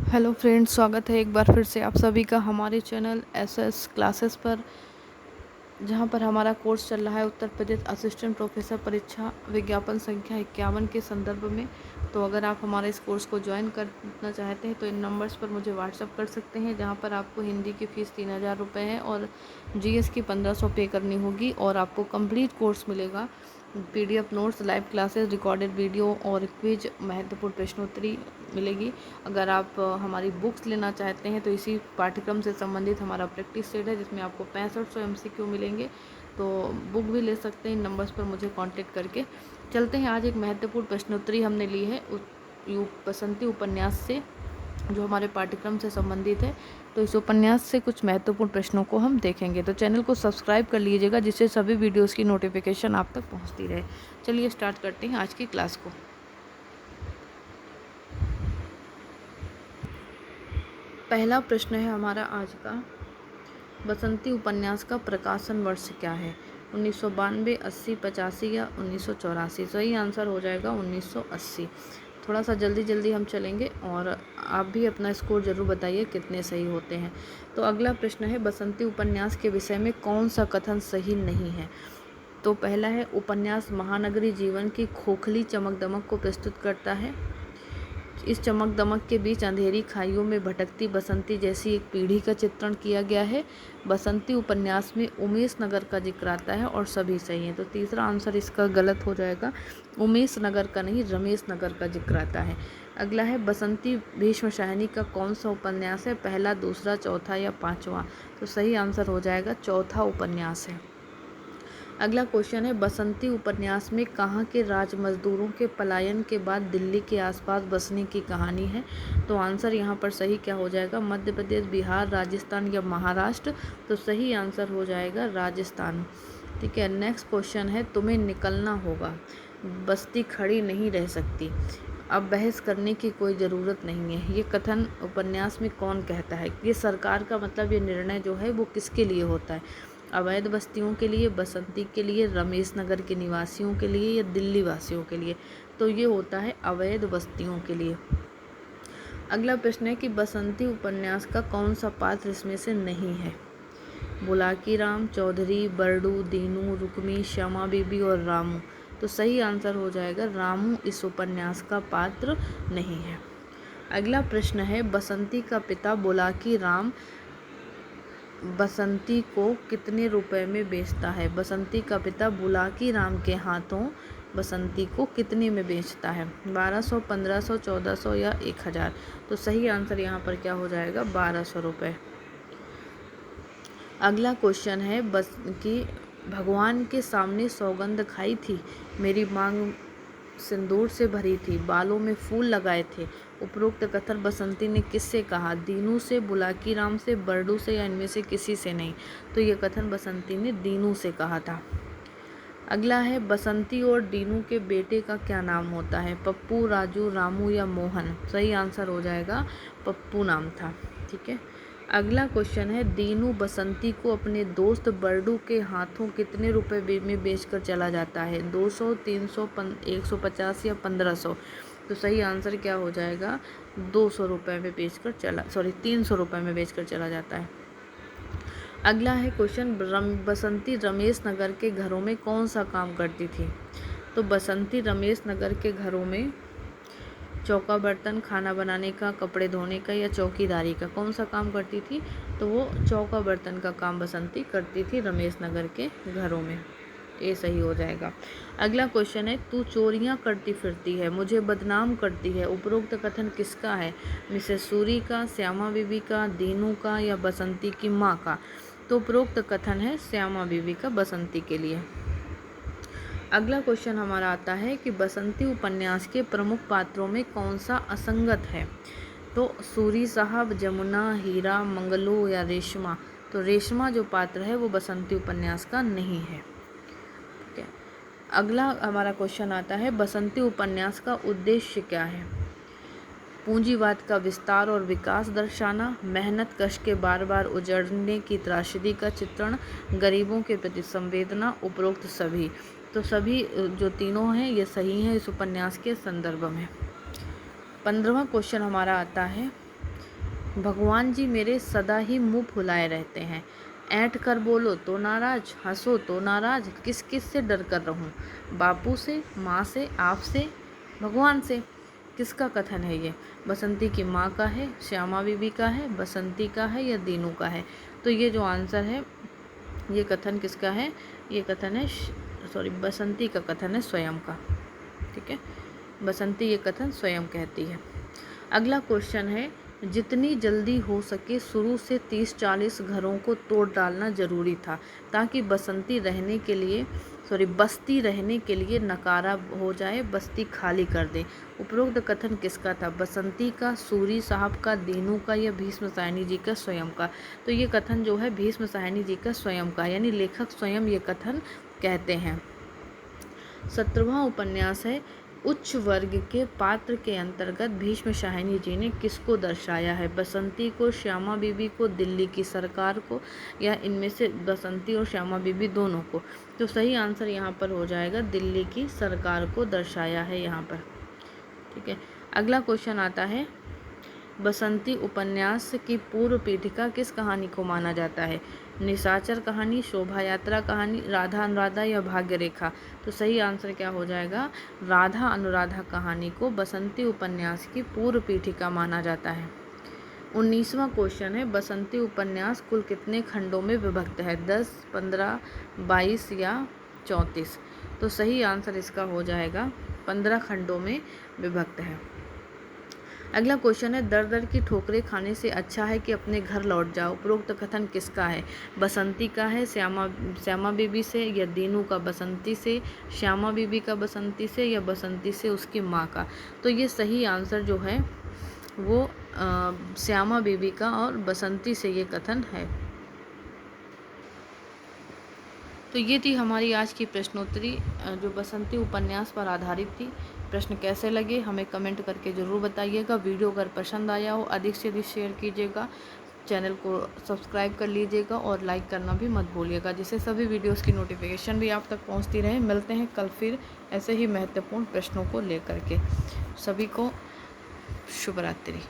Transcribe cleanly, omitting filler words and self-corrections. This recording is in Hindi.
हेलो फ्रेंड्स, स्वागत है एक बार फिर से आप सभी का हमारे चैनल एसएस क्लासेस पर, जहां पर हमारा कोर्स चल रहा है उत्तर प्रदेश असिस्टेंट प्रोफेसर परीक्षा विज्ञापन संख्या 51 के संदर्भ में। तो अगर आप हमारे इस कोर्स को ज्वाइन करना चाहते हैं तो इन नंबर्स पर मुझे व्हाट्सअप कर सकते हैं, जहां पर आपको हिंदी की फ़ीस 3000 रुपये है और जीएस की 1500 पे करनी होगी और आपको कंप्लीट कोर्स मिलेगा। PDF notes, live classes, recorded video और क्विज, महत्वपूर्ण प्रश्नोत्तरी मिलेगी। अगर आप हमारी बुक्स लेना चाहते हैं तो इसी पाठ्यक्रम से संबंधित हमारा प्रैक्टिस सेट है, जिसमें आपको 6500 MCQ मिलेंगे। तो बुक भी ले सकते हैं इन नंबर्स पर मुझे कांटेक्ट करके। चलते हैं, आज एक महत्वपूर्ण प्रश्नोत्तरी हमने ली है बसंती उपन्यास से, जो हमारे पाठ्यक्रम से संबंधित है। तो इस उपन्यास से कुछ महत्वपूर्ण प्रश्नों को हम देखेंगे। तो चैनल को सब्सक्राइब कर लीजिएगा, जिससे सभी वीडियोस की नोटिफिकेशन आप तक पहुंचती रहे। चलिए स्टार्ट करते हैं आज की क्लास को। पहला प्रश्न है हमारा आज का, बसंती उपन्यास का प्रकाशन वर्ष क्या है? 1992, 80, 85 या 1984? सही आंसर हो जाएगा 1980। थोड़ा सा जल्दी हम चलेंगे और आप भी अपना स्कोर ज़रूर बताइए कितने सही होते हैं। तो अगला प्रश्न है, बसंती उपन्यास के विषय में कौन सा कथन सही नहीं है? तो पहला है, उपन्यास महानगरी जीवन की खोखली चमक दमक को प्रस्तुत करता है। इस चमक दमक के बीच अंधेरी खाइयों में भटकती बसंती जैसी एक पीढ़ी का चित्रण किया गया है। बसंती उपन्यास में उमेश नगर का जिक्र आता है और सभी सही हैं। तो तीसरा आंसर इसका गलत हो जाएगा, उमेश नगर का नहीं, रमेश नगर का जिक्र आता है। अगला है, बसंती भीष्म शाहिनी का कौन सा उपन्यास है? पहला, दूसरा, चौथा या पांचवा? तो सही आंसर हो जाएगा चौथा उपन्यास है। अगला क्वेश्चन है, बसंती उपन्यास में कहाँ के राज मजदूरों के पलायन के बाद दिल्ली के आसपास बसने की कहानी है? तो आंसर यहाँ पर सही क्या हो जाएगा? मध्य प्रदेश, बिहार, राजस्थान या महाराष्ट्र? तो सही आंसर हो जाएगा राजस्थान। ठीक है, नेक्स्ट क्वेश्चन है, तुम्हें निकलना होगा, बस्ती खड़ी नहीं रह सकती, अब बहस करने की कोई ज़रूरत नहीं है। ये कथन उपन्यास में कौन कहता है? ये सरकार का मतलब ये निर्णय जो है वो किसके लिए होता है? अवैध बस्तियों के लिए, बसंती के लिए, रमेश नगर के निवासियों के लिए या दिल्ली वासियों के लिए? तो ये होता है अवैध बस्तियों के लिए। अगला प्रश्न है कि बसंती उपन्यास का कौन सा पात्र इसमें से नहीं है? बुलाकी राम, चौधरी, बरडू, दीनू, रुक्मी, श्यामा बीबी और रामू? तो सही आंसर हो जाएगा रामू इस उपन्यास का पात्र नहीं है। अगला प्रश्न है, बसंती का पिता बुलाकी राम बसंती को कितने रुपए में बेचता है? बसंती का पिता बुलाकी राम के हाथों बसंती को कितने में बेचता है? 1200, 1500, 1400 या 1000? तो सही आंसर यहाँ पर क्या हो जाएगा? 1200 रुपये। अगला क्वेश्चन है, बस कि भगवान के सामने सौगंध खाई थी, मेरी मांग सिंदूर से भरी थी, बालों में फूल लगाए थे। उपरोक्त कथन बसंती ने किससे कहा? दीनू से, बुलाकी राम से, बरडू से या इनमें से किसी से नहीं? तो ये कथन बसंती ने दीनू से कहा था। अगला है, बसंती और दीनू के बेटे का क्या नाम होता है? पप्पू, राजू, रामू या मोहन? सही आंसर हो जाएगा पप्पू नाम था। ठीक है, अगला क्वेश्चन है, दीनू बसंती को अपने दोस्त बरडू के हाथों कितने रुपए में बेचकर चला जाता है? 200, 300, 150 या 1500? तो सही आंसर क्या हो जाएगा? 200 रुपये में बेचकर 300 रुपये में बेचकर चला जाता है। अगला है क्वेश्चन, बसंती रमेश नगर के घरों में कौन सा काम करती थी? तो बसंती रमेश नगर के घरों में चौका बर्तन, खाना बनाने का, कपड़े धोने का या चौकीदारी का? कौन सा काम करती थी? तो वो चौका बर्तन का काम बसंती करती थी रमेश नगर के घरों में। ये सही हो जाएगा। अगला क्वेश्चन है, तू चोरियां करती फिरती है, मुझे बदनाम करती है, उपरोक्त कथन किसका है? मिसेस सूरी का, श्यामा बीबी का, दीनू का या बसंती की माँ का? तो उपरोक्त कथन है श्यामा बीबी का, बसंती के लिए। अगला क्वेश्चन हमारा आता है कि बसंती उपन्यास के प्रमुख पात्रों में कौन सा असंगत है? तो सूरी साहब, जमुना, हीरा, मंगलू या रेशमा? तो रेशमा जो पात्र है वो बसंती उपन्यास का नहीं है। ठीक है, अगला हमारा क्वेश्चन आता है, बसंती उपन्यास का उद्देश्य क्या है? पूंजीवाद का विस्तार और विकास दर्शाना, मेहनत कश के बार बार उजड़ने की त्रासदी का चित्रण, गरीबों के प्रति संवेदना, उपरोक्त सभी? तो सभी जो तीनों हैं ये सही हैं इस उपन्यास के संदर्भ में। 15वां क्वेश्चन हमारा आता है, भगवान जी मेरे सदा ही मुँह फुलाए रहते हैं। ऐंठ कर बोलो तो नाराज, हंसो तो नाराज, किस किस से डर कर रहूं? बापू से, माँ से, आप से, भगवान से। किसका कथन है ये? बसंती की माँ का है, श्यामा बीबी का है, बसंती का है या दीनू का है? तो ये जो आंसर है, ये कथन किसका है? ये कथन है बसंती का कथन है, स्वयं का। ठीक है, बसंती ये कथन स्वयं कहती है। अगला क्वेश्चन है, जितनी जल्दी हो सके शुरू से 30-40 घरों को तोड़ डालना जरूरी था ताकि बसती रहने के लिए नकारा हो जाए, बस्ती खाली कर दे। उपरोक्त कथन किसका था? बसंती का, सूरी साहब का, दीनू का या भीष्म साहनी जी का, स्वयं का? तो ये कथन जो है भीष्म साहनी जी का स्वयं का, यानी लेखक स्वयं ये कथन कहते हैं। 17वां उपन्यास है, उच्च वर्ग के पात्र के अंतर्गत भीष्म साहनी जी ने किसको दर्शाया है? बसंती को, श्यामा बीबी को, दिल्ली की सरकार को या इनमें से बसंती और श्यामा बीबी दोनों को? तो सही आंसर यहाँ पर हो जाएगा, दिल्ली की सरकार को दर्शाया है यहाँ पर। ठीक है, अगला क्वेश्चन आता है, बसंती उपन्यास की पूर्व पीठिका किस कहानी को माना जाता है? निशाचर कहानी, शोभा यात्रा कहानी, राधा अनुराधा या भाग्य रेखा? तो सही आंसर क्या हो जाएगा? राधा अनुराधा कहानी को बसंती उपन्यास की पूर्व पीठिका माना जाता है। 19वां क्वेश्चन है, बसंती उपन्यास कुल कितने खंडों में विभक्त है? 10, 15, 22 या 34? तो सही आंसर इसका हो जाएगा 15 खंडों में विभक्त है। अगला क्वेश्चन है, दर दर की ठोकरें खाने से अच्छा है कि अपने घर लौट जाओ। उपरोक्त कथन किसका है? बसंती का है, श्यामा बीबी से या दीनू का बसंती से, श्यामा बीबी का बसंती से या बसंती से उसकी माँ का? तो ये सही आंसर जो है वो श्यामा बीबी का और बसंती से ये कथन है। तो ये थी हमारी आज की प्रश्नोत्तरी जो बसंती उपन्यास पर आधारित थी। प्रश्न कैसे लगे हमें कमेंट करके ज़रूर बताइएगा। वीडियो अगर पसंद आया हो अधिक से अधिक शेयर कीजिएगा, चैनल को सब्सक्राइब कर लीजिएगा और लाइक करना भी मत भूलिएगा, जिससे सभी वीडियोस की नोटिफिकेशन भी आप तक पहुंचती रहे। मिलते हैं कल फिर ऐसे ही महत्वपूर्ण प्रश्नों को लेकर के। सभी को शुभ रात्रि।